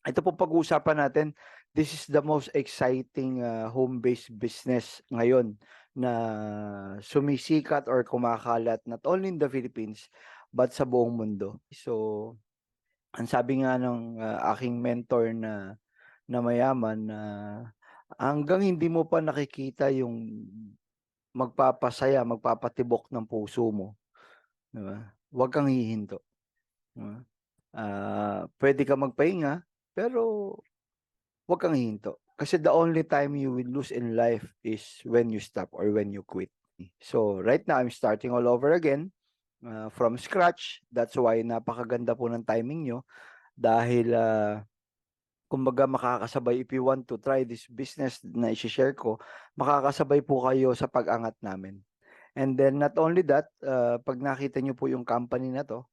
ito po pag-uusapan natin, this is the most exciting home-based business ngayon na sumisikat or kumakalat not only in the Philippines but sa buong mundo. So, ang sabi nga ng aking mentor na mayaman na hanggang hindi mo pa nakikita yung magpapasaya, magpapatibok ng puso mo, di ba? Huwag kang hihinto. Di ba? Pwede ka magpahinga, pero huwag kang hihinto. Kasi the only time you will lose in life is when you stop or when you quit. So right now, I'm starting all over again from scratch. That's why napakaganda po ng timing nyo. Dahil kumbaga makakasabay, if you want to try this business na i-share ko, makakasabay po kayo sa pag-angat namin. And then not only that, pag nakita nyo po yung company na to,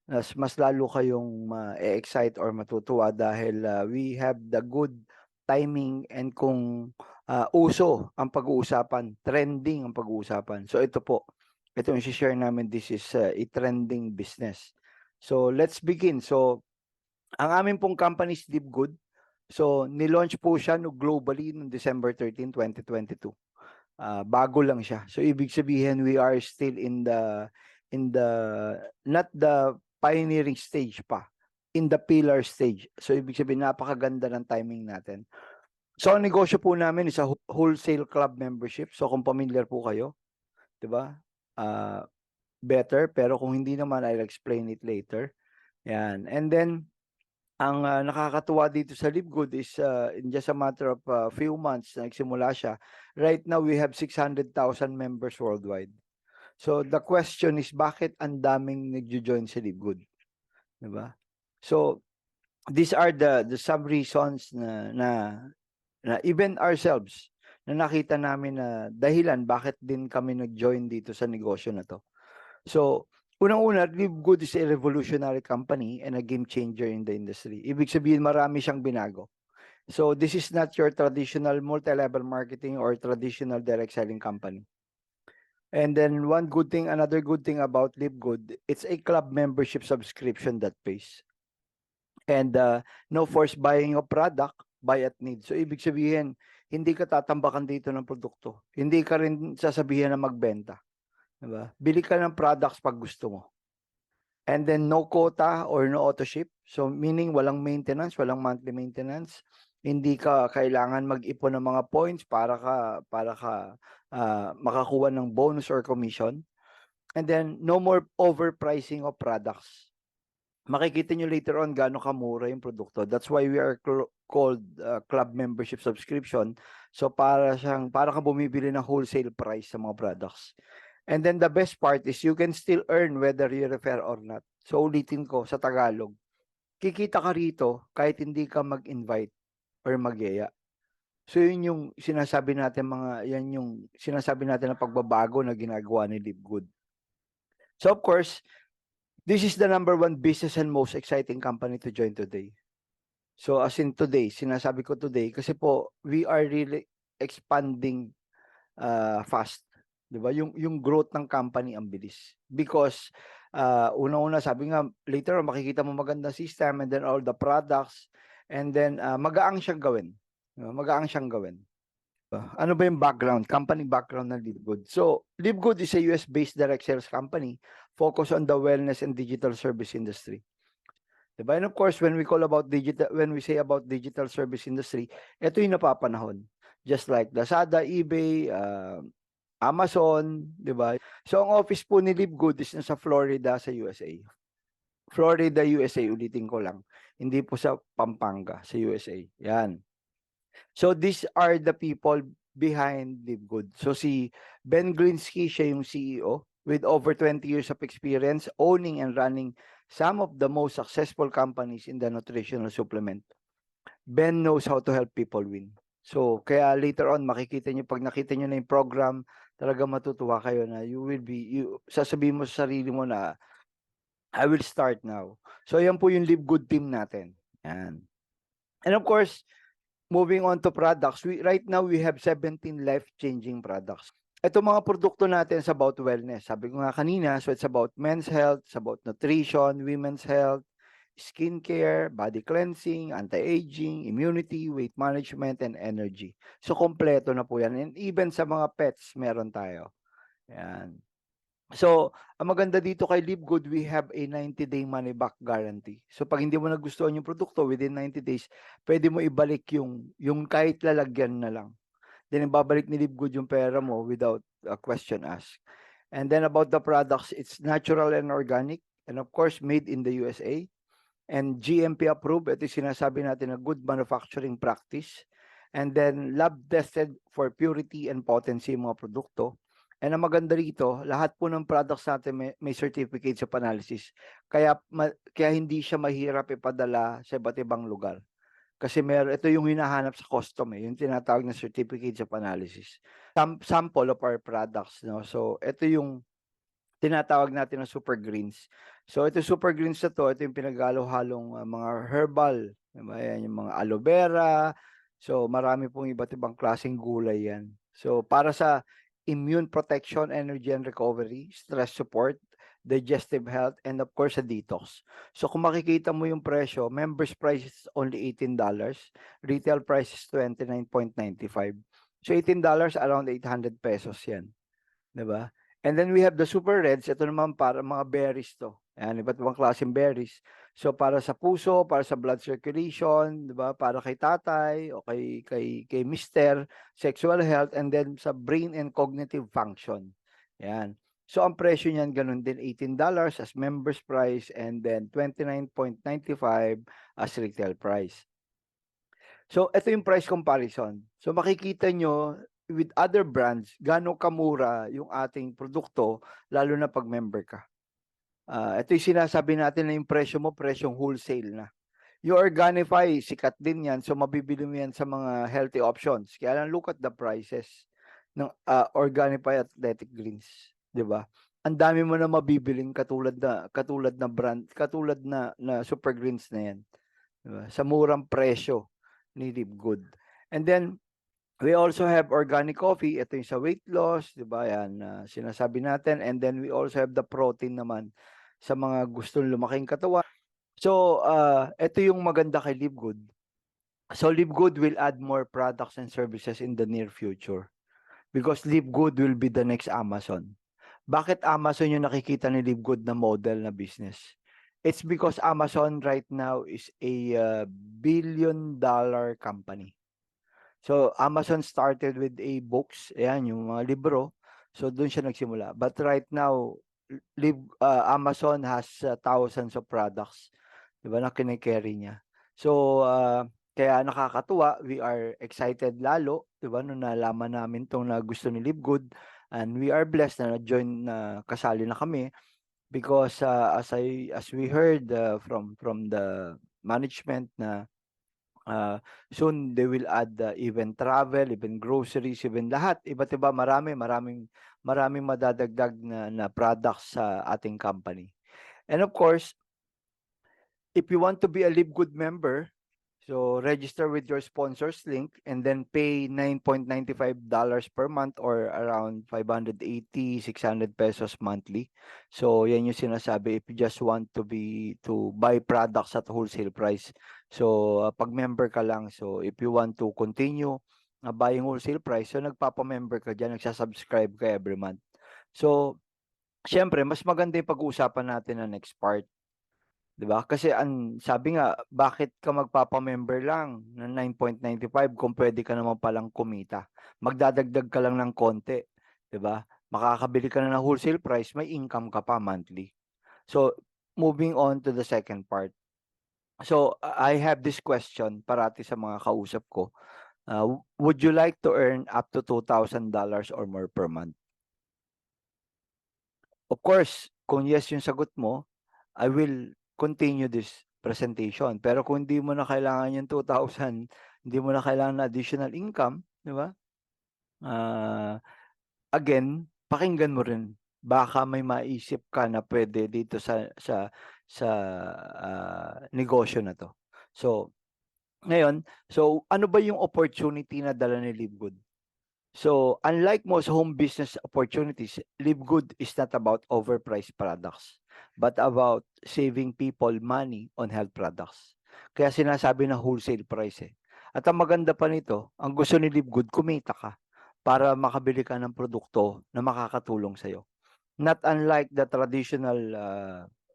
mas lalo kayong ma-excite or matutuwa dahil we have the good timing and kung uso ang pag-uusapan, trending ang pag-uusapan. So ito po, ito yung share namin, this is a trending business. So let's begin. So ang amin pong company is Livegood. So nilaunch po siya globally noong December 13, 2022. Bago lang siya. So ibig sabihin we are still in the not the pioneering stage pa, in the pillar stage. So ibig sabihin napakaganda ng timing natin. So ang negosyo po namin is a wholesale club membership. So kung familiar po kayo, 'di ba? Better, pero kung hindi naman, I'll explain it later. Yan. And then ang nakakatuwa dito sa Livegood is in just a matter of few months na nagsimula siya. Right now we have 600,000 members worldwide. So the question is, bakit ang daming nagjo-join sa Livegood? Diba? So these are the some reasons na even ourselves na nakita namin na dahilan bakit din kami nag-join dito sa negosyo na to. So unang-una, Livegood is a revolutionary company and a game changer in the industry. Ibig sabihin, marami siyang binago. So this is not your traditional multi-level marketing or traditional direct selling company. And then another good thing about Livegood, it's a club membership subscription that pays. And no forced buying of product, buy at need. So ibig sabihin, hindi ka tatambakan dito ng produkto. Hindi ka rin sasabihin na magbenta. Diba? Bili ka ng products pag gusto mo. And then no quota or no auto ship. So meaning walang maintenance, walang monthly maintenance. Hindi ka kailangan mag-ipon ng mga points para ka makakuha ng bonus or commission. And then no more overpricing of products. Makikita nyo later on gaano kamura yung produkto. That's why we are called club membership subscription. So para ka bumibili ng wholesale price sa mga products. And then the best part is you can still earn whether you refer or not. So ulitin ko sa Tagalog, kikita ka rito kahit hindi ka mag-invite or magyaya. So yun yung sinasabi natin na pagbabago na ginagawa ni Livegood. So of course, this is the #1 business and most exciting company to join today. So as in today, sinasabi ko today kasi po we are really expanding fast. 'Di ba? Yung growth ng company ang bilis. Because una-una sabi nga later makikita mo magandang system and then all the products and then magaang siyang gawin. Magaang siyang gawin. Ano ba yung company background ng Livegood? So, Livegood is a US-based direct sales company focused on the wellness and digital service industry. Diba? And of course, when we say about digital service industry, ito yung napapanahon. Just like Lazada, eBay, Amazon, di ba? So, ang office po ni Livegood is nasa Florida sa USA. Florida, USA, ulitin ko lang. Hindi po sa Pampanga, sa USA. Yan. So, these are the people behind Livegood. So, si Ben Glinsky, siya yung CEO with over 20 years of experience owning and running some of the most successful companies in the nutritional supplement. Ben knows how to help people win. So, kaya later on, makikita nyo, pag nakita nyo na yung program, talaga matutuwa kayo na sasabihin mo sa sarili mo na, I will start now. So, yan po yung Livegood team natin. Yan. And of course, moving on to products, right now, we have 17 life-changing products. Ito mga produkto natin is about wellness. Sabi ko nga kanina, so it's about men's health, it's about nutrition, women's health, skincare, body cleansing, anti-aging, immunity, weight management, and energy. So, kompleto na po yan. And even sa mga pets, meron tayo. Yan. So, ang maganda dito kay Live Good, we have a 90-day money back guarantee. So, pag hindi mo nagustuhan yung produkto within 90 days, pwede mo ibalik yung kahit lalagyan na lang. Then, ibabalik ni Live Good yung pera mo without a question asked. And then about the products, it's natural and organic, and of course, made in the USA. And GMP approved, ito yung sinasabi natin na good manufacturing practice. And then lab tested for purity and potency yung mga produkto. And ang maganda rito, lahat po ng products natin may certificates of analysis. Kaya hindi siya mahirap ipadala sa iba't ibang lugar. Kasi ito yung hinahanap sa custom yung tinatawag na certificates of analysis. Sample of our products, no? So ito yung tinatawag natin na super greens. So ito super greens na to, ito yung pinagalo-halong mga herbal, diba? Yan, yung mga aloe vera. So marami pong iba't ibang klaseng gulay yan. So para sa immune protection, energy and recovery, stress support, digestive health, and of course, a detox. So kung makikita mo yung presyo, members price is only $18, retail price is $29.95. So $18, around 800 pesos yan. Diba? And then we have the super reds. Ito naman para mga berries to. Ayan, iba't ibang klaseng berries. So para sa puso, para sa blood circulation, 'di ba? Para kay tatay o kay mister, sexual health, and then sa brain and cognitive function. Ayan. So ang presyo niyan ganun din, $18 as members price and then $29.95 as retail price. So ito yung price comparison. So makikita nyo with other brands, gaano kamura yung ating produkto, lalo na pag member ka. Ito yung sinasabi natin na yung presyo mo, presyong wholesale na. Yung Organifi, sikat din yan. So, mabibili mo yan sa mga healthy options. Kaya lang, look at the prices ng Organifi Athletic Greens. Diba? Ang dami mo na mabibiling katulad na brand, katulad na super greens na yan. Diba? Sa murang presyo ni Live Good. And then, we also have organic coffee. Ito yung sa weight loss, di ba? Yan, sinasabi natin. And then we also have the protein naman sa mga gustong lumaking katawan. So, ito yung maganda kay Live Good. So, Live Good will add more products and services in the near future. Because Live Good will be the next Amazon. Bakit Amazon yung nakikita ni Live Good na model na business? It's because Amazon right now is a billion-dollar company. So, Amazon started with books, ayan, yung mga libro. So, doon siya nagsimula. But right now, Amazon has thousands of products, di ba, na kine-carry niya. So, kaya nakakatuwa, we are excited lalo, di ba, nung nalaman namin itong na gusto ni Live Good. And we are blessed na na-join na kasali na kami because as we heard from the management na soon they will add even travel, even groceries, even lahat, iba't iba, maraming madadagdag na products sa ating company. And of course, if you want to be a Live Good member, so register with your sponsors link and then pay $9.95 per month or around 580, 600 pesos monthly. So yan yung sinasabi if you just want to buy products at wholesale price. So pag member ka lang, so if you want to continue buying wholesale price, so nagpapa-member ka dyan, nagsasubscribe ka every month. So syempre, mas maganda yung pag-uusapan natin na next part. 'Di ba? Kasi sabi nga, bakit ka magpapa-member lang ng 9.95 kung pwede ka naman palang kumita? Magdadagdag ka lang ng konti, 'di ba? Makakabili ka na ng wholesale price, may income ka pa monthly. So, moving on to the second part. So, I have this question parati sa mga kausap ko. Would you like to earn up to $2,000 or more per month? Of course, kung yes yung sagot mo, I will continue this presentation. Pero kung hindi mo na kailangan yung 2,000, hindi mo na kailangan na additional income, di ba? Again, pakinggan mo rin. Baka may maisip ka na pwede dito sa negosyo na to. So, ngayon, ano ba yung opportunity na dala ni Live Good? So, unlike most home business opportunities, Live Good is not about overpriced products. but about saving people money on health products. Kaya sinasabi na wholesale price eh. At ang maganda pa nito, ang gusto ni Live Good, kumita ka para makabili ka ng produkto na makakatulong sa'yo. Not unlike the traditional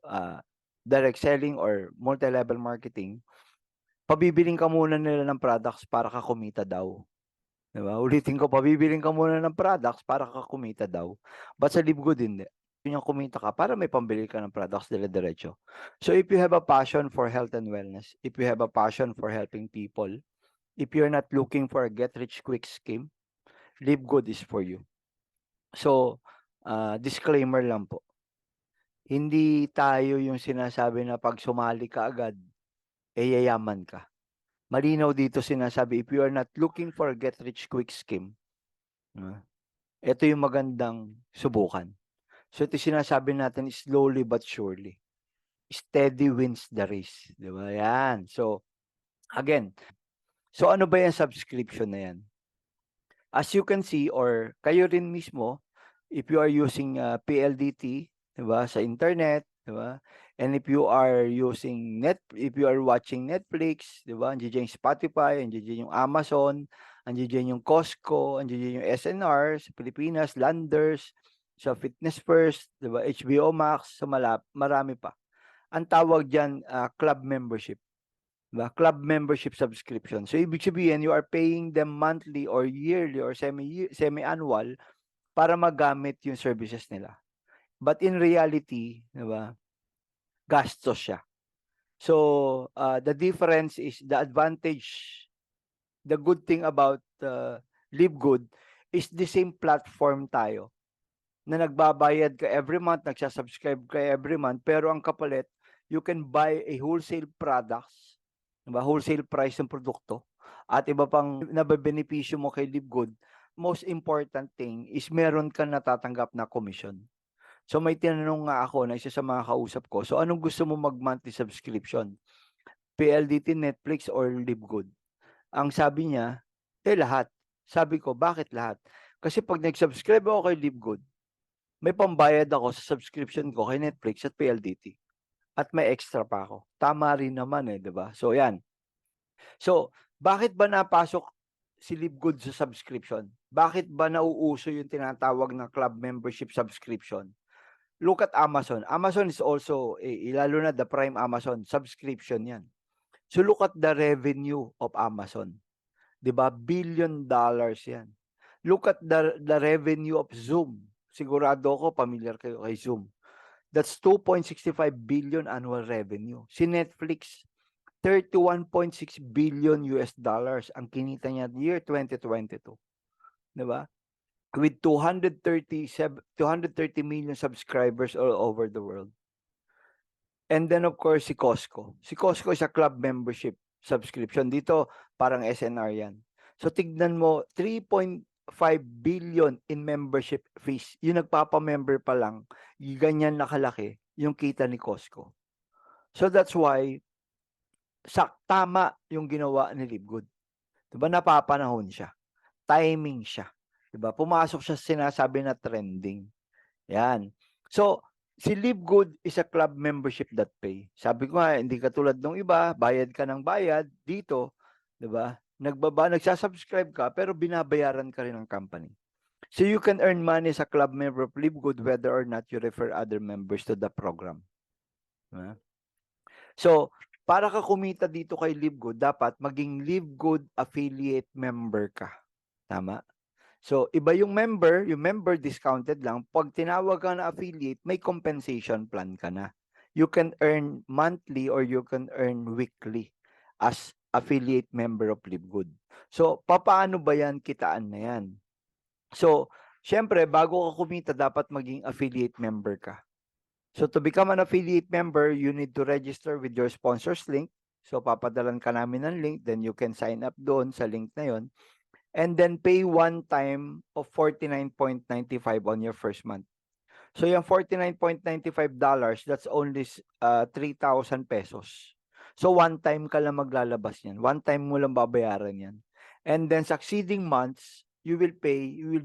uh, direct selling or multi-level marketing, pabibiling ka muna nila ng products para ka kumita daw. Diba? Ulitin ko, pabibiling ka muna ng products para ka kumita daw. But sa Live Good, hindi. Yun yung kumita ka para may pambili ka ng products dire-diretso. So if you have a passion for health and wellness, if you have a passion for helping people, if you're not looking for a get-rich-quick scheme, Live Good is for you. So, disclaimer lang po. Hindi tayo yung sinasabi na pag sumali ka agad, yayaman ka. Malinaw dito sinasabi, if you are not looking for a get-rich-quick scheme, ito yung magandang subukan. So ito sinasabi natin, slowly but surely. Steady wins the race. Di ba? Yan. So, again, so ano ba yung subscription na yan? As you can see, or kayo rin mismo, if you are using PLDT, di ba, sa internet, di ba? And if you are using if you are watching Netflix, di ba? Andiyan yung Spotify, andiyan yung Amazon, andiyan yung Costco, andiyan yung SNR sa Pilipinas, Landers, sa Fitness First, di ba? HBO Max, sa marami pa. Ang tawag diyan club membership. Diba? Club membership subscription. So ibig sabihin, you are paying them monthly or yearly or semi-annual para magamit yung services nila. But in reality, diba, gastos siya. So, the difference is the advantage, the good thing about Live Good is the same platform tayo na nagbabayad ka every month, nagsasubscribe ka every month, pero ang kapalit, you can buy a wholesale products, diba? Wholesale price ng produkto, at iba pang nabebenepisyo mo kay Live Good. Most important thing is meron ka natatanggap na commission. So may tinanong nga ako na isa sa mga kausap ko, so anong gusto mo mag-monthly subscription? PLDT, Netflix, or Live Good? Ang sabi niya, lahat. Sabi ko, bakit lahat? Kasi pag nag-subscribe ako kay Live Good, may pambayad ako sa subscription ko kay Netflix at PLDT. At may extra pa ako. Tama rin naman di ba? So yan. So, bakit ba napasok si Live Good sa subscription? Bakit ba nauuso yung tinatawag na club membership subscription? Look at Amazon. Amazon is also, lalo na the Prime Amazon, subscription yan. So look at the revenue of Amazon. Diba? $1 billion yan. Look at the revenue of Zoom. Sigurado ko, familiar kayo kay Zoom. That's 2.65 billion annual revenue. Si Netflix, 31.6 billion US dollars ang kinita niya year 2022. Diba? With 230 million subscribers all over the world. And then of course si Costco. Si Costco is a club membership subscription. Dito parang SNR yan. So tignan mo, 3.5 billion in membership fees. Yung nagpapa-member pa lang, ganyan nakalaki yung kita ni Costco. So that's why tama yung ginawa ni Live Good. Diba napapanahon siya. Timing siya. Diba? Pumasok siya sa sinasabi na trending. Yan. So, si Live Good is a club membership that pay. Sabi ko nga, hindi katulad ng iba, bayad ka ng bayad. Dito, diba? Nagsasubscribe ka, pero binabayaran ka rin ng company. So, you can earn money as a club member of Live Good whether or not you refer other members to the program. Diba? So, para ka kumita dito kay Live Good, dapat maging Live Good affiliate member ka. Tama? So, iba yung member discounted lang. Pag tinawag ka na affiliate, may compensation plan ka na. You can earn monthly or you can earn weekly as affiliate member of Live Good. So, paano ba yan kitaan na yan? So, syempre, bago ka kumita, dapat maging affiliate member ka. So, to become an affiliate member, you need to register with your sponsor's link. So, papadalan ka namin ng link, then you can sign up doon sa link na yon. And then pay one time of $49.95 on your first month. So yung $49.95, that's only 3,000 pesos. So one time ka lang maglalabas yan. One time mo lang babayaran yan. And then succeeding months, you will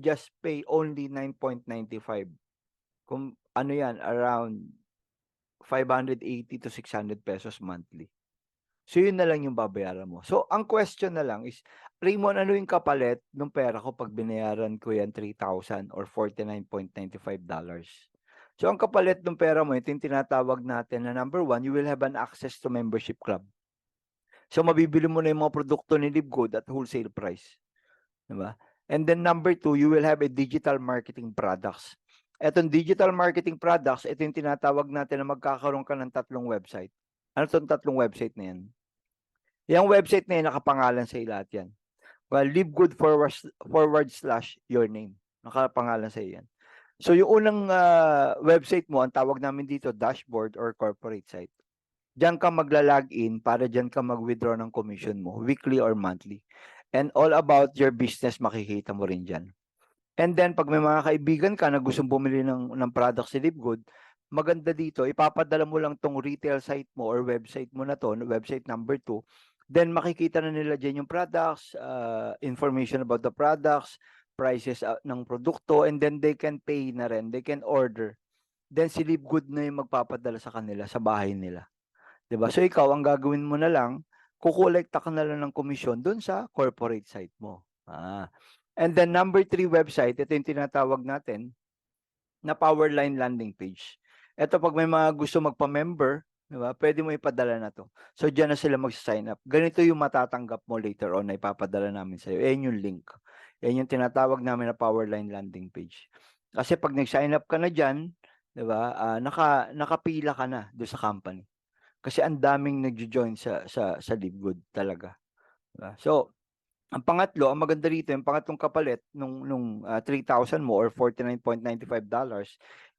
just pay only $9.95. Kung ano yan, around 580 to 600 pesos monthly. So, yun na lang yung babayaran mo. So, ang question na lang is, Raymond, ano yung kapalit ng pera ko pag binayaran ko yan 3,000 or $49.95? So, ang kapalit ng pera mo, ito yung tinatawag natin na number 1, you will have an access to membership club. So, mabibili mo na yung mga produkto ni Livegood at wholesale price. Diba? And then number 2, you will have a digital marketing products. Etong digital marketing products, ito yung tinatawag natin na magkakaroon ka ng 3 website. Ano itong 3 website na yan? Yung website na yan, nakapangalan sa lahat yan. Well, Livegood / your name. Nakapangalan sa yan. So, yung unang website mo, ang tawag namin dito, dashboard or corporate site. Diyan ka magla-login para diyan ka mag-withdraw ng commission mo, weekly or monthly. And all about your business, makikita mo rin diyan. And then, pag may mga kaibigan ka na gustong bumili ng products si Livegood, maganda dito, ipapadala mo lang tong retail site mo or website mo na to, website number 2. Then, makikita na nila dyan yung products, information about the products, prices ng produkto, and then they can pay na rin, they can order. Then, si Livegood na yung magpapadala sa kanila, sa bahay nila. Diba? So, ikaw, ang gagawin mo na lang, kukolekta ka na lang ng komisyon dun sa corporate site mo. And then, number 3 website, ito yung tinatawag natin na Powerline landing page. Ito, pag may mga gusto magpa-member, diba, pwede mo ipadala na to. So, dyan na sila mag-sign up. Ganito yung matatanggap mo later on na ipapadala namin sa'yo. Yan yung link. Yan yung tinatawag namin na Powerline landing page. Kasi pag nag-sign up ka na dyan, diba, nakapila ka na doon sa company. Kasi ang daming nagjo-join sa Livegood talaga. Diba? So, ang pangatlo, ang maganda rito, yung pangatlong kapalit nung 3,000 mo or $49.95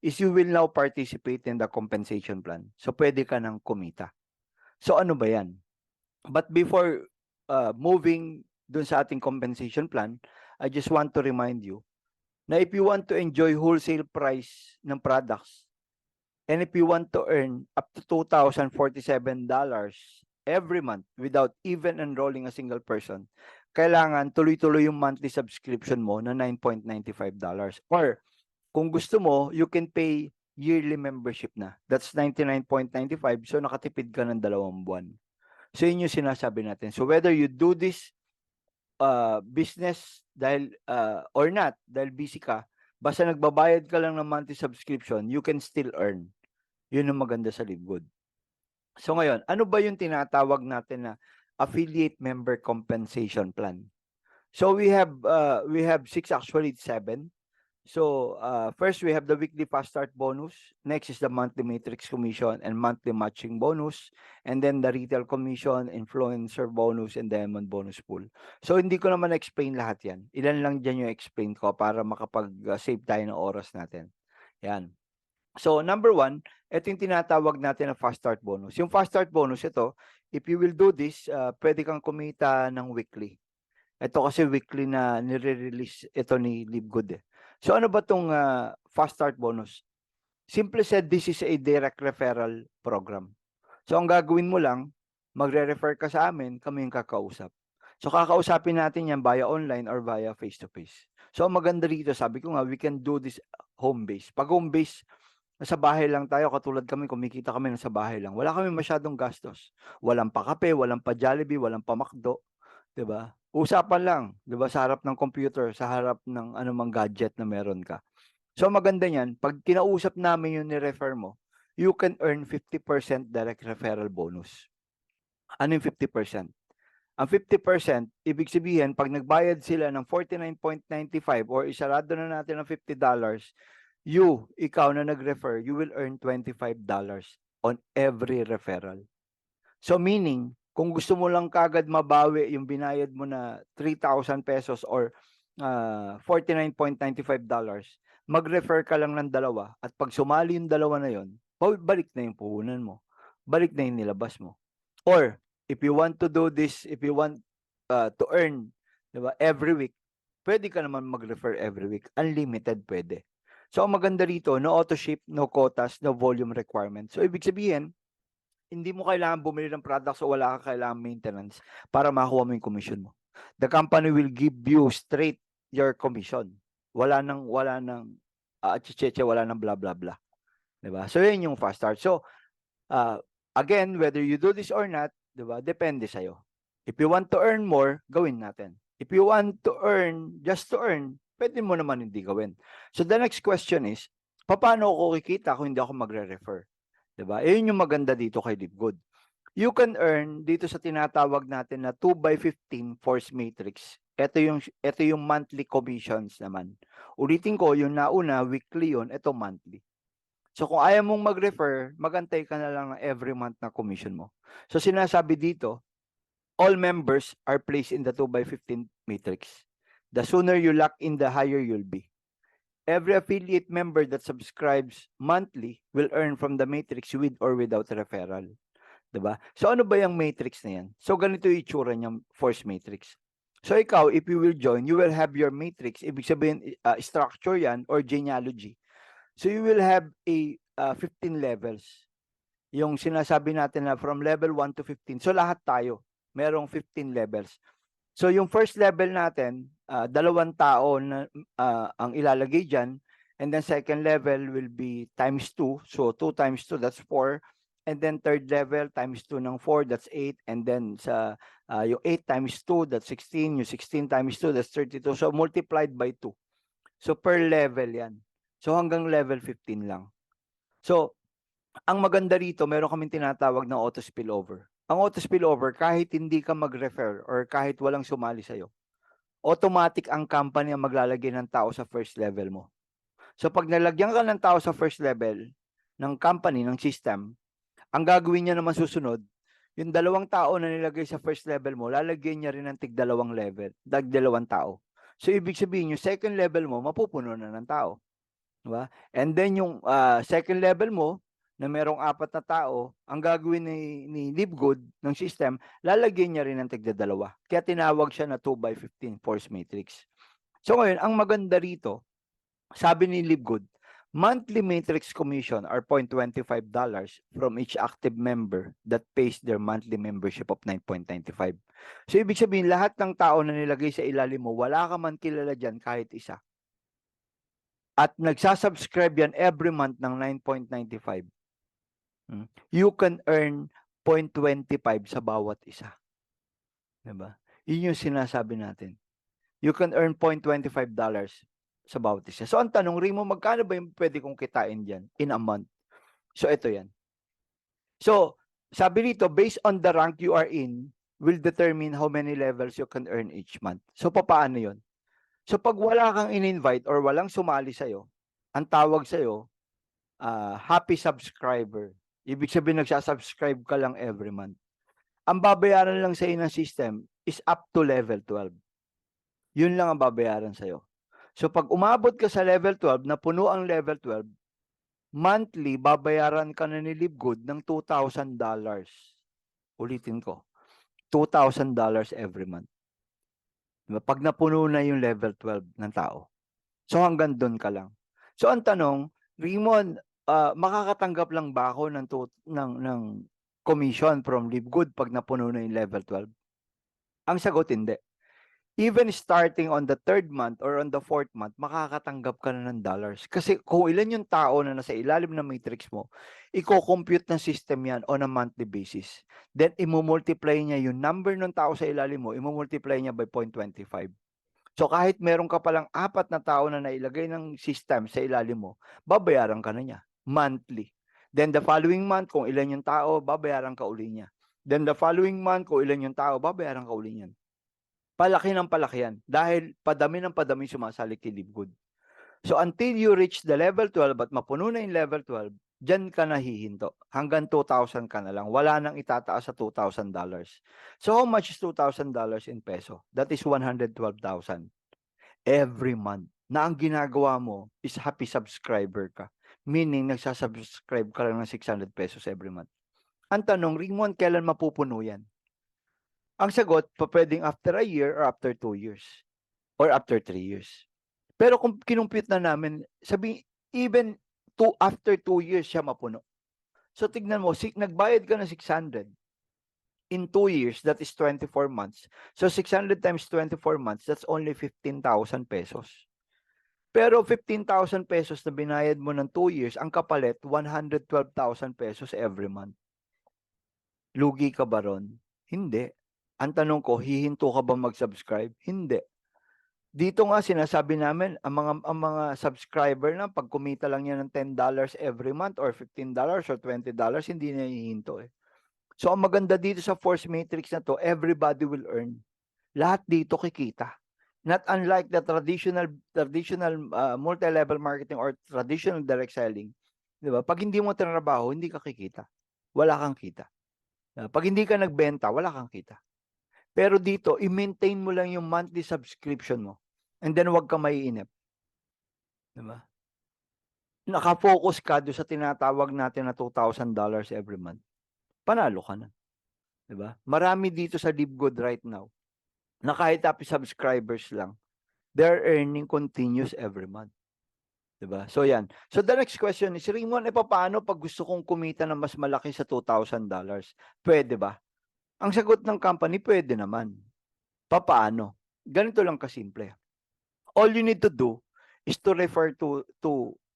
is you will now participate in the compensation plan. So, pwede ka nang kumita. So, ano ba yan? But before moving dun sa ating compensation plan, I just want to remind you na if you want to enjoy wholesale price ng products, and if you want to earn up to $2,047 every month without even enrolling a single person, kailangan tuloy-tuloy yung monthly subscription mo na $9.95. Or kung gusto mo, you can pay yearly membership na. That's $99.95. So nakatipid ka ng 2 buwan. So yun yung sinasabi natin. So whether you do this business dahil or not, dahil busy ka, basta nagbabayad ka lang ng monthly subscription, you can still earn. Yun ang maganda sa Livegood. So ngayon, ano ba yung tinatawag natin na affiliate member compensation plan? So we have 6, actually 7. So first we have the weekly fast start bonus. Next is the monthly matrix commission and monthly matching bonus. And then the retail commission, influencer bonus, and diamond bonus pool. So hindi ko naman explain lahat yan. Ilan lang dyan yung explain ko para makapag-save tayo ng oras natin. Yan. So, number 1, ito yung tinatawag natin na fast start bonus. Yung fast start bonus, ito, if you will do this, pwede kang kumita ng weekly. Ito kasi weekly na nire-release ito ni Livegood. So, ano ba itong fast start bonus? Simply said, this is a direct referral program. So, ang gagawin mo lang, magre-refer ka sa amin, kami yung kakausap. So, kakausapin natin yan via online or via face-to-face. So, ang maganda rito, sabi ko nga, we can do this home-based. Pag home-based, nasa bahay lang tayo, katulad kami, kumikita kami nasa bahay lang. Wala kami masyadong gastos. Walang pa kape, walang pa Jollibee, walang pa McDo. 'Di ba? Usapan lang, 'di ba, sa harap ng computer, sa harap ng anumang gadget na meron ka. So maganda niyan, pag kinausap namin yung ni-refer mo, you can earn 50% direct referral bonus. Ano yung 50%? Ang 50%, ibig sabihin, pag nagbayad sila ng $49.95 or isarado na natin ng $50, ikaw na nag-refer, you will earn $25 on every referral. So meaning, kung gusto mo lang kagad mabawi yung binayad mo na 3,000 pesos or $49.95, mag-refer ka lang ng 2 at pag sumali yung 2 na yon, balik na yung puhunan mo. Balik na yung nilabas mo. Or, if you want to do this, if you want to earn, diba, every week, pwede ka naman mag-refer every week. Unlimited pwede. So, ang maganda rito, no auto ship, no quotas, no volume requirement. So, ibig sabihin, hindi mo kailangan bumili ng products o wala ka kailangan maintenance para makuha mo yung commission mo. The company will give you straight your commission. Wala nang chicheche, wala nang blah blah blah. 'Di ba? So, yun yung fast start. So, Again, whether you do this or not, di ba, depende sa'yo. If you want to earn more, gawin natin. If you want to earn, just to earn, pwede mo naman hindi gawin. So the next question is, paano ako kikita kung hindi ako magre-refer? Di ba? Yun yung maganda dito kay LiveGood. You can earn dito sa tinatawag natin na 2x15 force matrix. Ito yung monthly commissions naman. Ulitin ko, yung nauna, weekly yun, ito monthly. So kung ayaw mong mag-refer, magantay ka na lang ng every month na commission mo. So sinasabi dito, all members are placed in the 2x15 matrix. The sooner you lock in, the higher you'll be. Every affiliate member that subscribes monthly will earn from the matrix with or without referral. Diba? So ano ba yung matrix na yan? So ganito yung itsura niyang force matrix. So ikaw, if you will join, you will have your matrix. Ibig sabihin, structure yan or genealogy. So you will have a 15 levels. Yung sinasabi natin na from level 1 to 15. So lahat tayo, merong 15 levels. So yung first level natin, 2 tao na ang ilalagay dyan. And then second level will be times 2. So 2 times 2, that's 4. And then third level times 2 ng 4, that's 8. And then sa yung 8 times 2, that's 16. Yung 16 times 2, that's 32. So multiplied by 2. So per level yan. So hanggang level 15 lang. So ang maganda rito, meron kaming tinatawag na auto spillover. Ang auto spillover, kahit hindi ka mag-refer or kahit walang sumali sa'yo, automatic ang company ang maglalagay ng tao sa first level mo. So pag nalagyan ka ng tao sa first level ng company, ng system, ang gagawin niya naman susunod, yung 2 tao na nilagay sa first level mo, lalagyan niya rin ng tig 2 level, 2 tao. So ibig sabihin, yung second level mo, mapupuno na ng tao. Diba? And then yung second level mo, na merong 4 na tao, ang gagawin ni LiveGood ng system, lalagyan niya rin ng tig 2. Kaya tinawag siya na 2x15 force matrix. So ngayon, ang maganda rito, sabi ni LiveGood, monthly matrix commission are $0.25 from each active member that pays their monthly membership of $9.95. So ibig sabihin, lahat ng tao na nilagay sa ilalim mo, wala ka man kilala dyan kahit isa. At nagsasubscribe yan every month ng $9.95. You can earn 0.25 sa bawat isa. Diba? Yun yung sinasabi natin. You can earn $0.25 sa bawat isa. So ang tanong, Rimo, magkano ba yung pwede kong kitain dyan in a month? So ito yan. So sabi rito, based on the rank you are in, will determine how many levels you can earn each month. So paano yun? So pag wala kang in-invite or walang sumali sa'yo, ang tawag sa'yo, happy subscriber. Ibig sabihin, nagsasubscribe ka lang every month. Ang babayaran lang sa'yo ng system is up to level 12. Yun lang ang babayaran sa'yo. So pag umabot ka sa level 12, na puno ang level 12, monthly, babayaran ka na ni LiveGood ng $2,000. Ulitin ko, $2,000 every month. Diba? Pag napuno na yung level 12 ng tao. So hanggang doon ka lang. So ang tanong, Raymond, makakatanggap lang ba ako ng commission from LiveGood pag napuno na yung level 12? Ang sagot, hindi. Even starting on the 3rd month or on the 4th month, makakatanggap ka na ng dollars. Kasi kung ilan yung tao na nasa ilalim ng matrix mo, i-compute ng system yan on a monthly basis. Then, i-multiply niya yung number ng tao sa ilalim mo, i-multiply niya by 0.25. So kahit meron ka palang 4 na tao na nailagay ng system sa ilalim mo, babayaran ka na niya monthly. Then the following month, kung ilan yung tao, babayaran ka uli niya. Then the following month, kung ilan yung tao, babayaran ka uli niyan. Palaki ng palaki yan. Dahil padami ng padami sumasali kay LiveGood. So until you reach the level 12 at mapuno na yung level 12, dyan ka nahihinto. Hanggang 2,000 ka na lang. Wala nang itataas sa $2,000. So how much is $2,000 in peso? That is 112,000 every month. Na ang ginagawa mo is happy subscriber ka. Meaning, nagsasubscribe ka lang ng 600 pesos every month. Ang tanong, Raymond, kailan mapupuno yan? Ang sagot, pwedeng after a year or after 2 years. Or after 3 years. Pero kung kinumpute na namin, sabi, even after 2 years siya mapuno. So tignan mo, nagbayad ka ng 600. In 2 years, that is 24 months. So 600 times 24 months, that's only 15,000 pesos. Pero 15,000 pesos na binayad mo ng 2 years, ang kapalit, 112,000 pesos every month. Lugi ka ba ron? Hindi. Ang tanong ko, hihinto ka ba mag-subscribe? Hindi. Dito nga sinasabi namin, ang mga subscriber na pag kumita lang yan ng $10 every month or $15 or $20, hindi na hihinto eh. So ang maganda dito sa force matrix na to, everybody will earn. Lahat dito kikita. Not unlike the traditional multi-level marketing or traditional direct selling. 'Di ba? Pag hindi mo tinrabaho, hindi ka kikita. Wala kang kita. Pag hindi ka nagbenta, wala kang kita. Pero dito, i-maintain mo lang yung monthly subscription mo. And then wag kang maiinip. 'Di ba? Naka-focus ka doon sa tinatawag natin na $2,000 every month. Panalo ka na. 'Di ba? Marami dito sa LiveGood right now na kahit happy subscribers lang, they're earning continuous every month. 'Di ba? So yan. So the next question is, Raymond, paano pag gusto kong kumita ng mas malaki sa $2,000? Pwede ba? Ang sagot ng company, pwede naman. Paano? Ganito lang kasimple. All you need to do is to refer to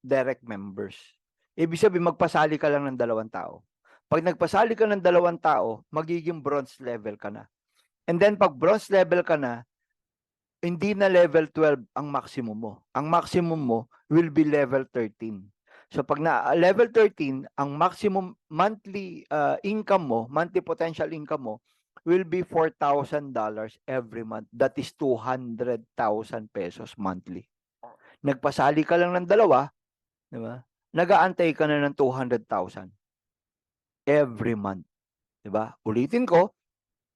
direct members. Ibig sabihin, magpasali ka lang ng 2 tao. Pag nagpasali ka ng 2 tao, magiging bronze level ka na. And then pag bronze level ka na, hindi na level 12 ang maximum mo. Ang maximum mo will be level 13. So pag na level 13, ang maximum monthly income mo, monthly potential income mo, will be $4,000 every month. That is 200,000 pesos monthly. Nagpasali ka lang ng 2, di ba? Nag-aantay ka na ng 200,000 every month. Di ba? Ulitin ko,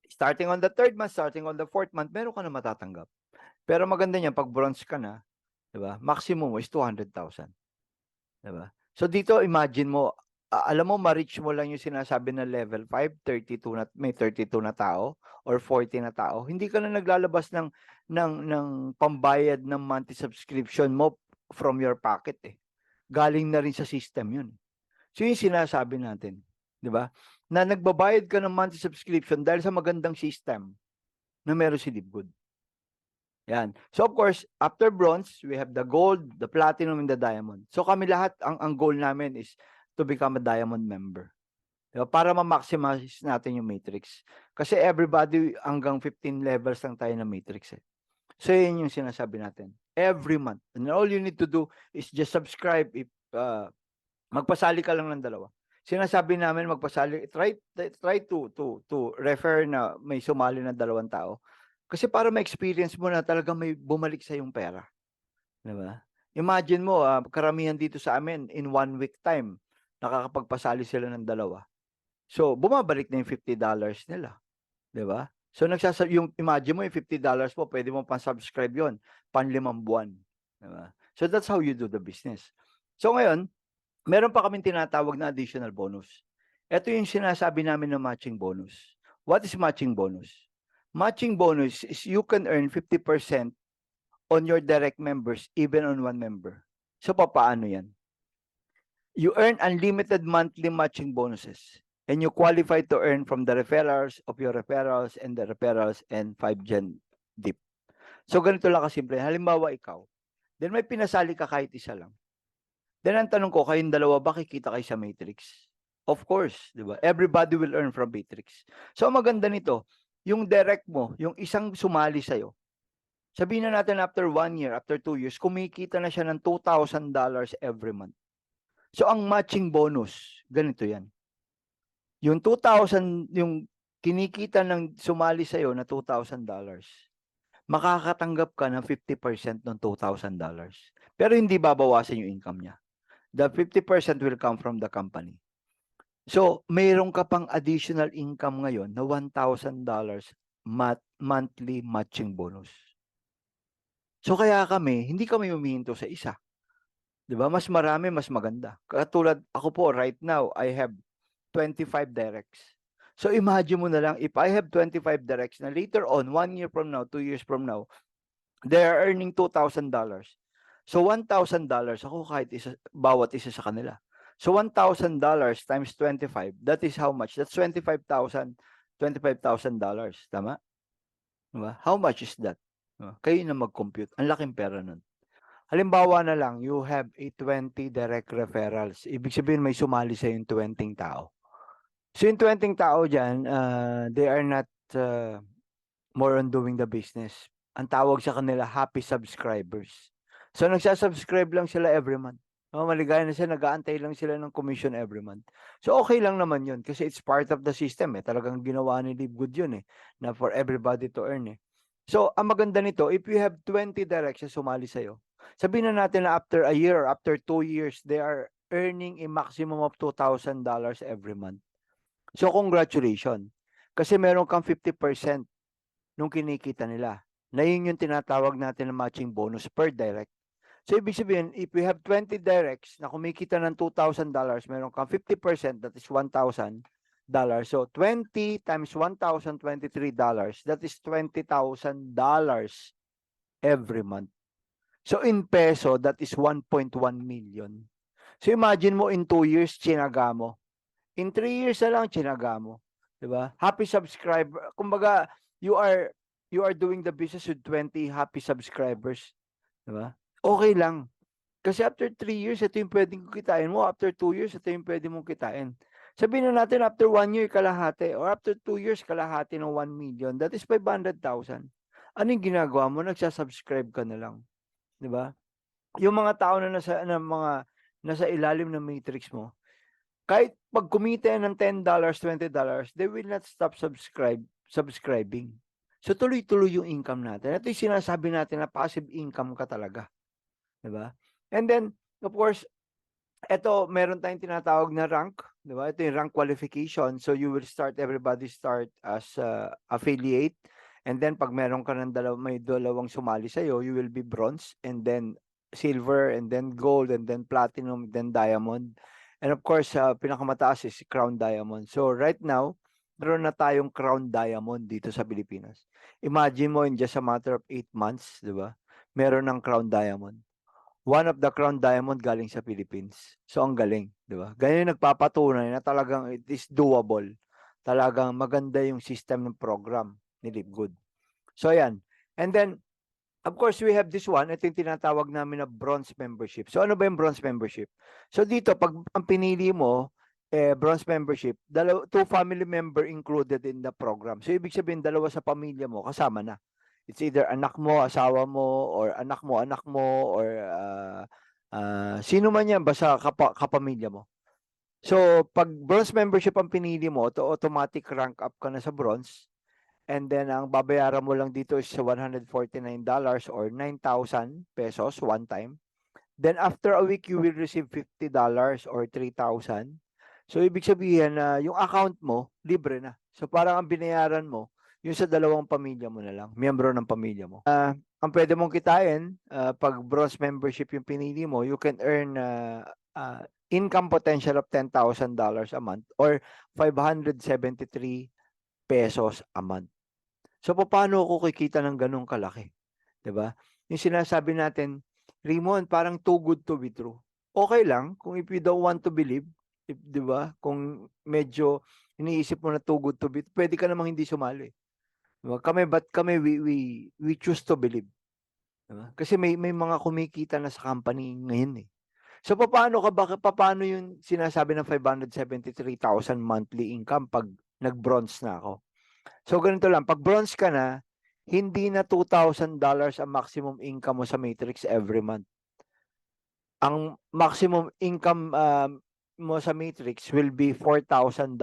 starting on the 3rd month, starting on the 4th month, meron ka na matatanggap. Pero maganda niyan pag bronze ka na, 'di ba? Maximum mo is 200,000. 'Di ba? So dito imagine mo, alam mo ma-reach mo lang yung sinasabi na level 5, 32 na may 32 na tao or 40 na tao. Hindi ka na naglalabas ng pambayad ng monthly subscription mo from your pocket eh. Galing na rin sa system 'yun. So yung sinasabi natin, 'di ba? Na nagbabayad ka ng monthly subscription dahil sa magandang system na meron si LiveGood. Yan. So of course, after bronze, we have the gold, the platinum, and the diamond. So kami lahat, ang goal namin is to become a diamond member. Diba? Para ma-maximize natin yung matrix. Kasi everybody, hanggang 15 levels lang tayo na matrix eh. So yun yung sinasabi natin. Every month. And all you need to do is just subscribe. If magpasali ka lang ng 2. Sinasabi namin magpasali, try to refer na may sumali na 2 tao. Kasi para ma-experience mo na talagang may bumalik sa yung pera. 'Di ba? Imagine mo, karamihan dito sa amin in 1 week time, nakakapagpasali sila ng 2. So, bumabalik na yung $50 nila. 'Di ba? So, yung imagine mo yung $50 mo, pwede mo pang-subscribe yon, pan-5 buwan. 'Di ba? So, that's how you do the business. So, ngayon, meron pa kaming tinatawag na additional bonus. Ito yung sinasabi namin na matching bonus. What is matching bonus? Matching bonus is you can earn 50% on your direct members even on 1 member. So paano yan? You earn unlimited monthly matching bonuses and you qualify to earn from the referrals of your referrals and the referrals and 5Gen dip. So ganito lang kasimple. Halimbawa ikaw, then may pinasali ka kahit isa lang. Then ang tanong ko, kayong 2 ba kikita kayo sa matrix? Of course, di ba? Everybody will earn from matrix. So maganda nito, yung direct mo, yung isang sumali sa'yo, sabihin na natin after 1 year, after 2 years, kumikita na siya ng $2,000 every month. So ang matching bonus, ganito yan. Yung 2,000, yung kinikita ng sumali sa'yo na $2,000, makakatanggap ka ng 50% ng $2,000. Pero hindi babawasan yung income niya. The 50% will come from the company. So, mayroon ka pang additional income ngayon na $1,000 monthly matching bonus. So, kaya kami, hindi kami humihinto sa isa. 'Di ba? Mas marami, mas maganda. Katulad ako po, right now, I have 25 directs. So, imagine mo na lang, if I have 25 directs na later on, 1 year from now, 2 years from now, they are earning $2,000. So, $1,000 ako kahit bawat isa sa kanila. So $1,000 times 25, that is how much? That's $25,000. Tama? Diba? How much is that? Kayo na mag-compute. Ang laking pera nun. Halimbawa na lang, you have a 20 direct referrals. Ibig sabihin may sumali sa yung 20 tao. So yung 20 tao dyan, they are not more on doing the business. Ang tawag sa kanila, happy subscribers. So nagsasubscribe lang sila every month. Oh, maligaya na sila, nag-aantay lang sila ng commission every month. So okay lang naman yun kasi it's part of the system eh. Talagang ginawa ni Livegood yun eh, na for everybody to earn eh. So ang maganda nito, if you have 20 directions sumali sa'yo, sabihin na natin na after a year or after 2 years, they are earning a maximum of $2,000 every month. So congratulations. Kasi meron kang 50% nung kinikita nila. Na yun yung tinatawag natin na matching bonus per direct. So, ibig sabihin, if we have 20 directs na kumikita ng $2,000, meron kang 50%, that is $1,000. So, 20 times $1,023, that is $20,000 every month. So, in peso, that is 1.1 million. So, imagine mo in 2 years, chinaga mo. In 3 years na lang, chinaga mo. Diba? Happy subscriber. Kumbaga, you are doing the business with 20 happy subscribers. Diba? Okay lang. Kasi after 3 years, ito yung pwedeng kitain mo. After 2 years, ito yung pwede mong kitain. Sabihin na natin, after 1 year, kalahati. Or after 2 years, kalahati ng 1 million. That is 500,000. Ano yung ginagawa mo? Nagsasubscribe ka na lang. Diba? Yung mga tao na nasa ilalim ng matrix mo, kahit pag kumita ng $10, $20, they will not stop subscribing. So tuloy-tuloy yung income natin. Ito yung sinasabi natin na passive income ka talaga. Diba? And then, of course, ito, meron tayong tinatawag na rank. Diba? Ito yung rank qualification. So you will everybody start as affiliate. And then, pag meron ka ng may dalawang sumali sa'yo, you will be bronze, and then silver, and then gold, and then platinum, then diamond. And of course, pinakamataas is crown diamond. So right now, meron na tayong crown diamond dito sa Pilipinas. Imagine mo in just a matter of 8 months, di ba? Meron ng crown diamond. One of the crown diamond galing sa Philippines. So ang galing, di ba? Ganyan nagpapatunay na talagang it is doable. Talagang maganda yung system ng program ni Livegood. So ayan. And then, of course, we have this one. Ito yung tinatawag namin na bronze membership. So, ano ba yung bronze membership? So, dito, pag ang pinili mo, bronze membership, 2 family member included in the program. So, ibig sabihin, 2 sa pamilya mo, kasama na. It's either anak mo, asawa mo, or anak mo, or sino man yan, basta kapamilya mo. So, pag bronze membership ang pinili mo, to automatic rank up ka na sa bronze. And then, ang babayaran mo lang dito is $149 or 9,000 pesos one time. Then, after a week, you will receive $50 or 3,000. So, ibig sabihin na yung account mo, libre na. So, parang ang binayaran mo, yung sa 2 pamilya mo na lang, miyembro ng pamilya mo. Ang pwede mong kitain, pag bronze membership yung pinili mo, you can earn income potential of $10,000 a month or 573 pesos a month. So, paano ako kikita ng ganong kalaki? Diba? Yung sinasabi natin, Raymond, parang too good to be true. Okay lang, kung if you don't want to believe, diba? Kung medyo iniisip mo na too good to be, pwede ka namang hindi sumali. Diba? Kami, we choose to believe. Diba? Kasi may mga kumikita na sa company ngayon eh. So, paano yung sinasabi ng 573,000 monthly income pag nag-bronze na ako? So, ganito lang. Pag bronze ka na, hindi na $2,000 ang maximum income mo sa Matrix every month. Ang maximum income mo sa Matrix will be $4,000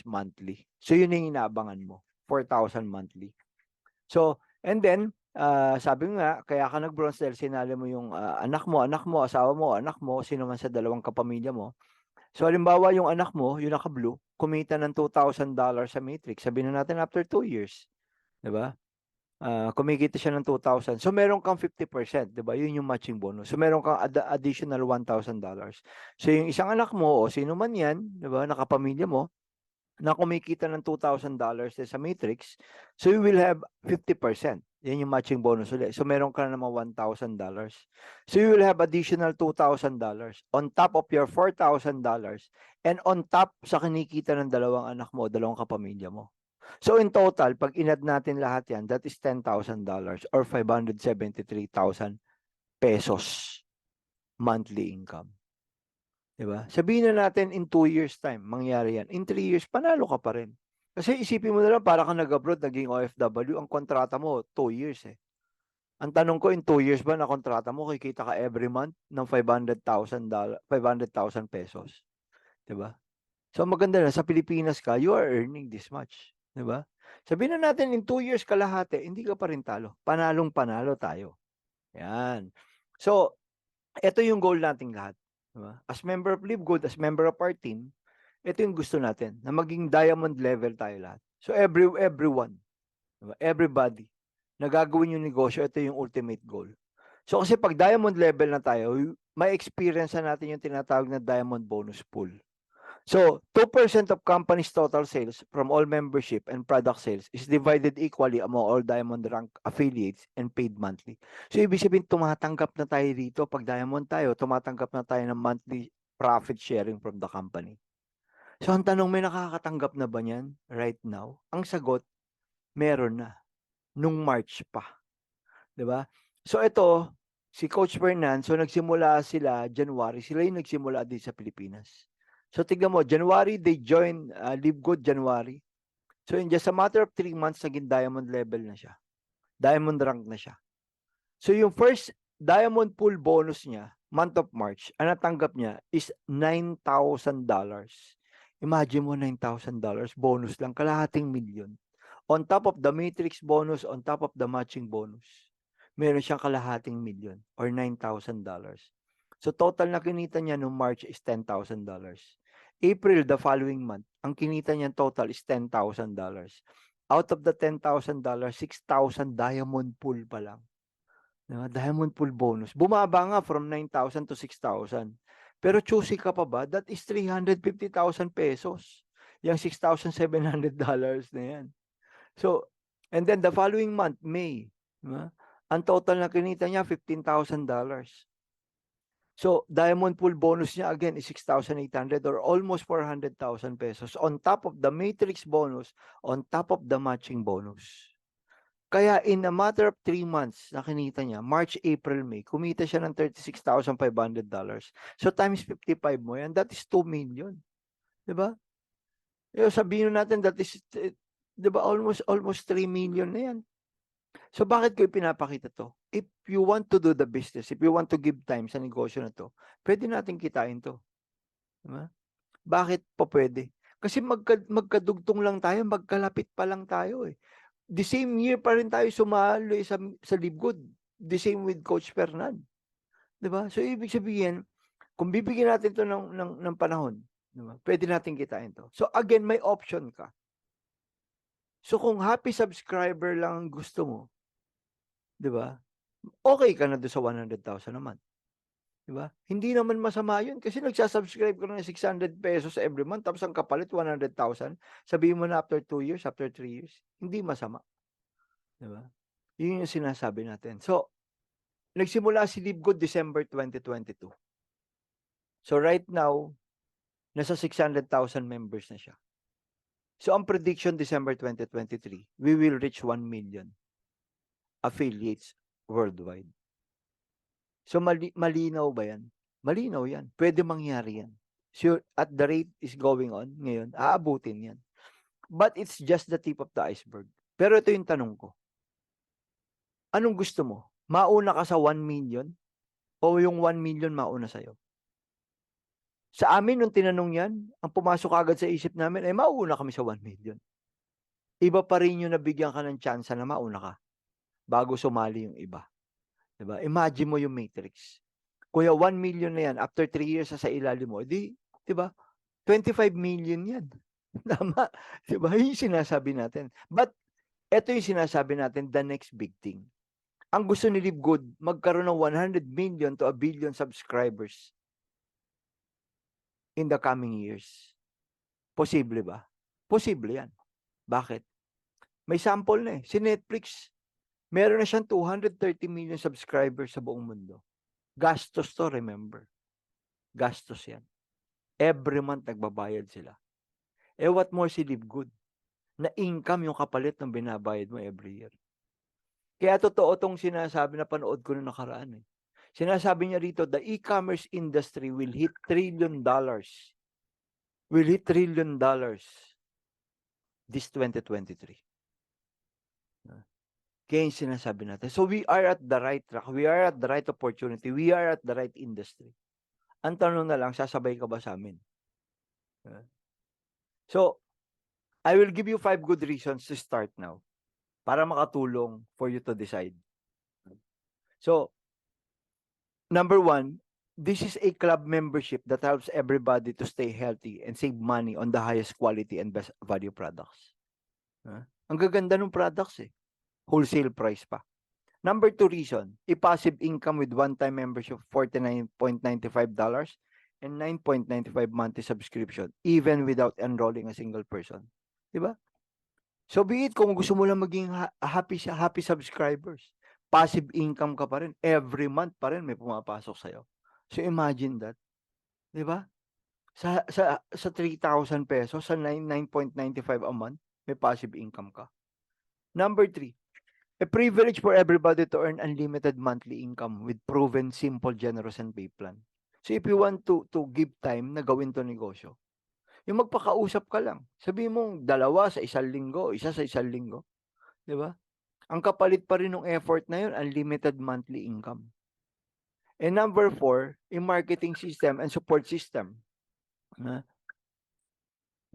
monthly. So, yun yung inaabangan mo. 4,000 monthly. So, and then, sabi nga, kaya ka nag-bronze dahil sinali mo yung anak mo, asawa mo, anak mo, sino man sa 2 kapamilya mo. So, halimbawa, yung anak mo, yung naka-blue, kumita ng $2,000 sa Matrix. Sabihin na natin after 2 years. Diba? Kumikita siya ng 2,000. So, meron kang 50%. Diba? Yun yung matching bonus. So, meron kang additional $1,000. So, yung isang anak mo o sino man yan, diba? Nakapamilya mo, na kumikita ng $2,000 sa Matrix, so you will have 50%. Yan yung matching bonus ulit. So, meron ka na naman $1,000. So, you will have additional $2,000 on top of your $4,000 and on top sa kinikita ng 2 anak mo, 2 kapamilya mo. So, in total, pag inad natin lahat yan, that is $10,000 or 573,000 pesos monthly income. 'Di ba? Sabihin na natin in 2 years time mangyari yan. In 3 years panalo ka pa rin. Kasi isipin mo na lang para kang nag-abroad naging OFW, ang kontrata mo 2 years eh. Ang tanong ko in 2 years ba na kontrata mo kikita ka every month ng ₱500,000, 'di ba? So maganda na sa Pilipinas ka, you are earning this much, 'di ba? Sabihin na natin in 2 years kalahati, hindi ka pa rin talo. Panalong-panalo tayo. Yan. So, ito yung goal nating lahat, 'di ba? As member of Live Good, as member of our team, ito yung gusto natin, na maging diamond level tayo lahat. So everyone, 'di ba? Everybody na gagawin yung negosyo, ito yung ultimate goal. So kasi pag diamond level na tayo, may experience na natin yung tinatawag na diamond bonus pool. So 2% of company's total sales from all membership and product sales is divided equally among all diamond rank affiliates and paid monthly. So ibig sabihin tumatanggap na tayo dito pag diamond tayo, tumatanggap na tayo ng monthly profit sharing from the company. So ang tanong, may nakakatanggap na ba niyan right now? Ang sagot, meron na nung March pa, 'di ba? So ito, si Coach Fernan, so nagsimula sila January, sila yung nagsimula din sa Pilipinas. So tignan mo, January they join Live Good January. So in just a matter of 3 months naging diamond level na siya. Diamond rank na siya. So yung first diamond pool bonus niya, month of March, ang natanggap niya is $9,000. Imagine mo $9,000 bonus lang, kalahating milyon. On top of the matrix bonus, on top of the matching bonus, meron siyang kalahating milyon or $9,000. So total na kinita niya noong March is $10,000. April, the following month, ang kinita niya total is $10,000. Out of the $10,000, 6,000 diamond pool pa lang. Diamond pool bonus. Bumaba nga from 9,000 to 6,000. Pero choosy ka pa ba? That is 350,000 pesos. Yung $6,700 na yan. So, and then the following month, May, ang total na kinita niya, $15,000. So, diamond pool bonus niya again is 6,800 or almost 400,000 pesos on top of the matrix bonus, on top of the matching bonus. Kaya in a matter of 3 months na kinita niya, March, April, May, kumita siya ng $36,500. So times 55 mo yan, that is 2 million. 'Di ba? Sabihin natin that is 'di ba almost 3 million na yan. So bakit ko ipinapakita to? If you want to do the business, if you want to give time sa negosyo na to, pwede natin kitain to. Diba? Bakit pa pwede? Kasi magkadugtong lang tayo, magkalapit pa lang tayo eh. The same year pa rin tayo sumali sa Live Good. The same with Coach Fernan. Diba? So ibig sabihin, kung bibigyan natin to ng panahon, diba? Pwede natin kitain to. So again, may option ka. So kung happy subscriber lang ang gusto mo, 'di ba? Okay ka na doon sa 100,000 naman. 'Di ba? Hindi naman masama 'yun kasi nagsa-subscribe ka ng 600 pesos every month tapos ang kapalit 100,000. Sabihin mo na after 2 years, after 3 years, hindi masama. 'Di ba? 'Yun yung sinasabi natin. So, nagsimula si Live Good December 2022. So right now, nasa 600,000 members na siya. So ang prediction December 2023, we will reach 1 million affiliates worldwide. So malinaw ba yan? Malinaw yan. Pwede mangyari yan. So at the rate is going on ngayon, aabutin yan. But it's just the tip of the iceberg. Pero ito yung tanong ko. Anong gusto mo? Mauna ka sa 1 million? O yung 1 million mauna sa'yo? Sa amin, nung tinanong yan, ang pumasok agad sa isip namin, ay mauna kami sa 1 million. Iba pa rin yung nabigyan ka ng chance na mauna ka bago sumali yung iba. Diba? Imagine mo yung matrix. Kuya, 1 million na yan, after 3 years sa ilalim mo, diba? 25 million yan. Tama. Diba? Yung sinasabi natin. But, ito yung sinasabi natin, the next big thing. Ang gusto ni Live Good, magkaroon ng 100 million to 1 billion subscribers in the coming years. Posible ba? Posible yan. Bakit? May sample na eh. Si Netflix, meron na siyang 230 million subscribers sa buong mundo. Gastos to, remember. Gastos yan. Every month nagbabayad sila. What more si Live Good? Na income yung kapalit ng binabayad mo every year. Kaya totoo tong sinasabi na panood ko na nakaraan eh. Sinasabi niya rito, the e-commerce industry will hit $1 trillion. Will hit $1 trillion this 2023. Kaya yung sinasabi natin. So we are at the right track. We are at the right opportunity. We are at the right industry. Ang tanong na lang, sasabay ka ba sa amin? So, I will give you 5 good reasons to start now para makatulong for you to decide. So, number 1, this is a club membership that helps everybody to stay healthy and save money on the highest quality and best value products. Ang gaganda ng products eh. Wholesale price pa. Number 2 reason, a passive income with one-time membership of $49.95 and 9.95 monthly subscription even without enrolling a single person. Diba? So be it kung gusto mo lang maging happy subscribers, passive income ka pa rin. Every month pa rin may pumapasok sa'yo. So imagine that. Diba? Sa 3,000 pesos, sa 9.95 a month, may passive income ka. Number 3, a privilege for everybody to earn unlimited monthly income with proven, simple, generous, and pay plan. So if you want to give time na gawin to negosyo, yung magpakausap ka lang. Sabihin mong 2 sa 1 linggo, 1 sa 1 linggo. Di ba? Ang kapalit pa rin ng effort na yun, unlimited monthly income. And number 4, a marketing system and support system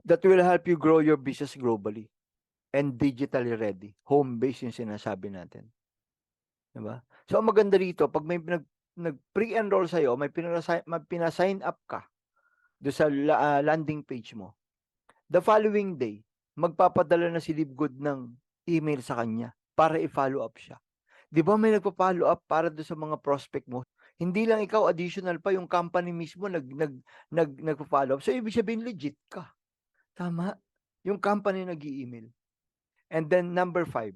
that will help you grow your business globally and digitally ready. Home-based yung sinasabi natin. Diba? So, ang maganda rito, pag may nag-pre-enroll sa'yo, may pina-sign up ka do sa landing page mo, the following day, magpapadala na si Livegood ng email sa kanya para i-follow up siya. Di ba may nagpa-follow up para do sa mga prospect mo? Hindi lang ikaw, additional pa, yung company mismo nagpa-follow up. So, ibig sabihin, legit ka. Tama? Yung company nag-i-email. And then, number 5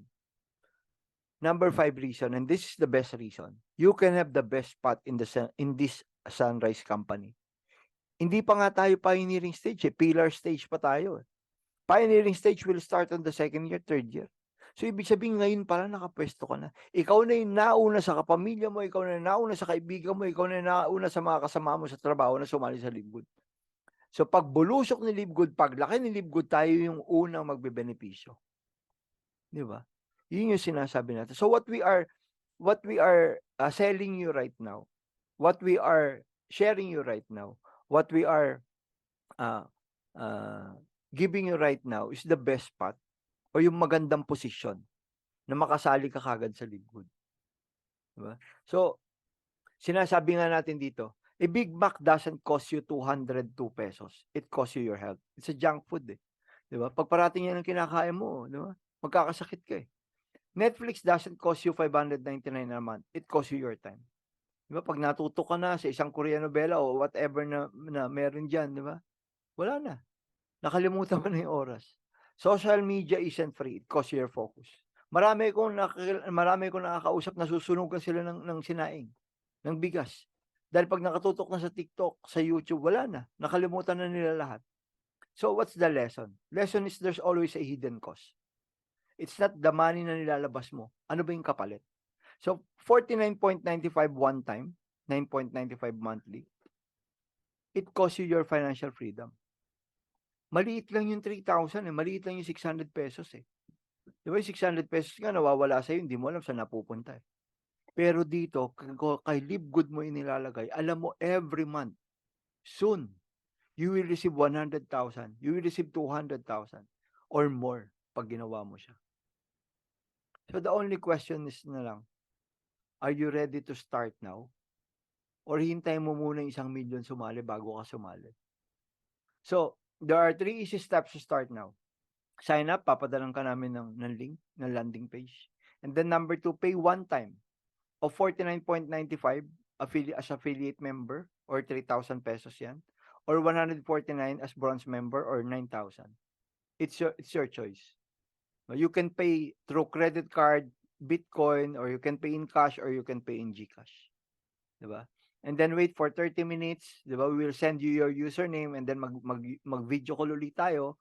reason, and this is the best reason, you can have the best spot in this Sunrise company. Hindi pa nga tayo pioneering stage, pillar stage pa tayo. Pioneering stage will start on the 2nd year, 3rd year. So, ibig sabihin, ngayon pala nakapwesto ka na. Ikaw na yung nauna sa kapamilya mo, ikaw na yung nauna sa kaibigan mo, ikaw na yung nauna sa mga kasama mo sa trabaho na sumali sa Livegood. So, pag bulusok ni Livegood, paglaki ni Livegood, tayo yung unang magbebenepisyo. Di ba? Yun yung sinasabi natin. So, what we are selling you right now, what we are sharing you right now, what we are giving you right now is the best spot o yung magandang posisyon na makasali ka kagad sa Livegood. Diba? So, sinasabi nga natin dito, a Big Mac doesn't cost you 202 pesos. It costs you your health. It's a junk food eh. Diba? Pag parating yan ang kinakain mo, diba? Magkakasakit ka eh. Netflix doesn't cost you $599 a month. It costs you your time. Diba? Pag natuto ka na sa isang Korean novela o whatever na meron dyan, diba? Wala na. Nakalimutan mo na yung oras. Social media isn't free. It costs your focus. Marami kong nakakausap na susunugan sila ng sinaing, ng bigas. Dahil pag nakatutok na sa TikTok, sa YouTube, wala na. Nakalimutan na nila lahat. So what's the lesson? Lesson is there's always a hidden cost. It's not the money na nilalabas mo. Ano ba yung kapalit? So, $49.95 one time, 9.95 monthly, it costs you your financial freedom. Maliit lang yung 3,000 eh. Maliit lang yung 600 pesos eh. Di ba yung 600 pesos nga nawawala sa'yo, hindi mo alam saan napupunta eh. Pero dito, kay Livegood mo inilalagay, alam mo every month, soon, you will receive 100,000, you will receive 200,000 or more pag ginawa mo siya. So the only question is na lang, are you ready to start now? Or hintayin mo muna 1 million sumali bago ka sumali? So, there are 3 easy steps to start now. Sign up, papadalan ka namin ng link, ng landing page. And then number 2, pay one time of $49.95 as affiliate member or 3,000 pesos yan. Or 149 as bronze member or 9,000. It's your choice. You can pay through credit card, Bitcoin, or you can pay in cash, or you can pay in GCash. Diba? And then wait for 30 minutes. Diba? We will send you your username and then mag-video call ulit tayo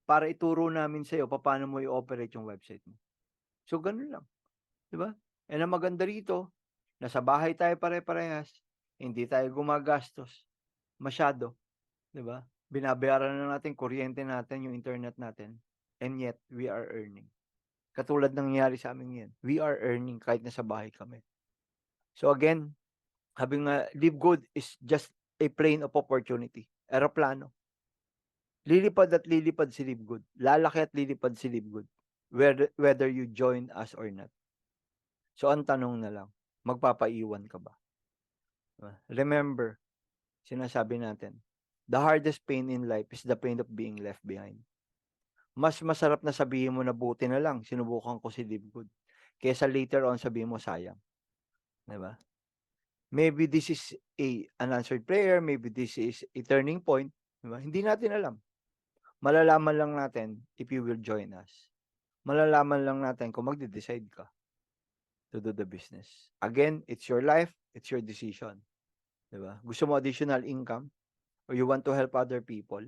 para ituro namin sa'yo paano mo i-operate yung website mo. So, ganun lang. Diba? And ang maganda rito, Nasa bahay tayo pare-parehas, hindi tayo gumagastos masyado, 'di ba? Binabayaran na natin kuryente natin, yung internet natin, and yet we are earning. Katulad ng nangyari sa'min ngayon, we are earning kahit nasa bahay kami. So again, sabi nga, live good is just a plane of opportunity, eroplano. Lilipad at lilipad si Live Good, lalaki at lilipad si Live Good, whether you join us or not. So ang tanong na lang, magpapaiwan ka ba? Remember, sinasabi natin, the hardest pain in life is the pain of being left behind. Mas masarap na sabihin mo na buti na lang sinubukan ko si Live Good, kaysa later on sabihin mo sayang, 'di ba? Maybe this is an answered prayer, maybe this is a turning point, 'di ba? Hindi natin alam. Malalaman lang natin if you will join us. Malalaman lang natin kung magde-decide ka to do the business. Again, it's your life, it's your decision, 'di ba? Gusto mo additional income or you want to help other people,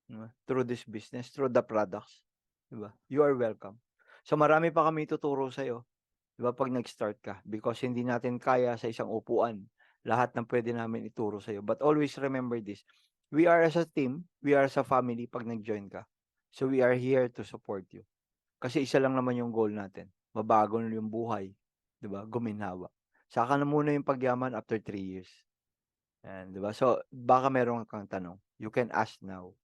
'di ba, through this business, through the products, 'di ba? You are welcome. So marami pa kami ituturo sa'yo, 'di ba, 'pag nag-start ka, because hindi natin kaya sa isang upuan lahat ng puwede namin ituro sa'yo. But always remember this, we are as a team, we are as a family 'pag nag-join ka. So we are here to support you. Kasi isa lang naman yung goal natin, mabago na yung buhay, 'di ba, guminhawa. Saka na muna yung pagyaman after 3 years, yan, 'di ba? So, baka meron kang tanong, you can ask now.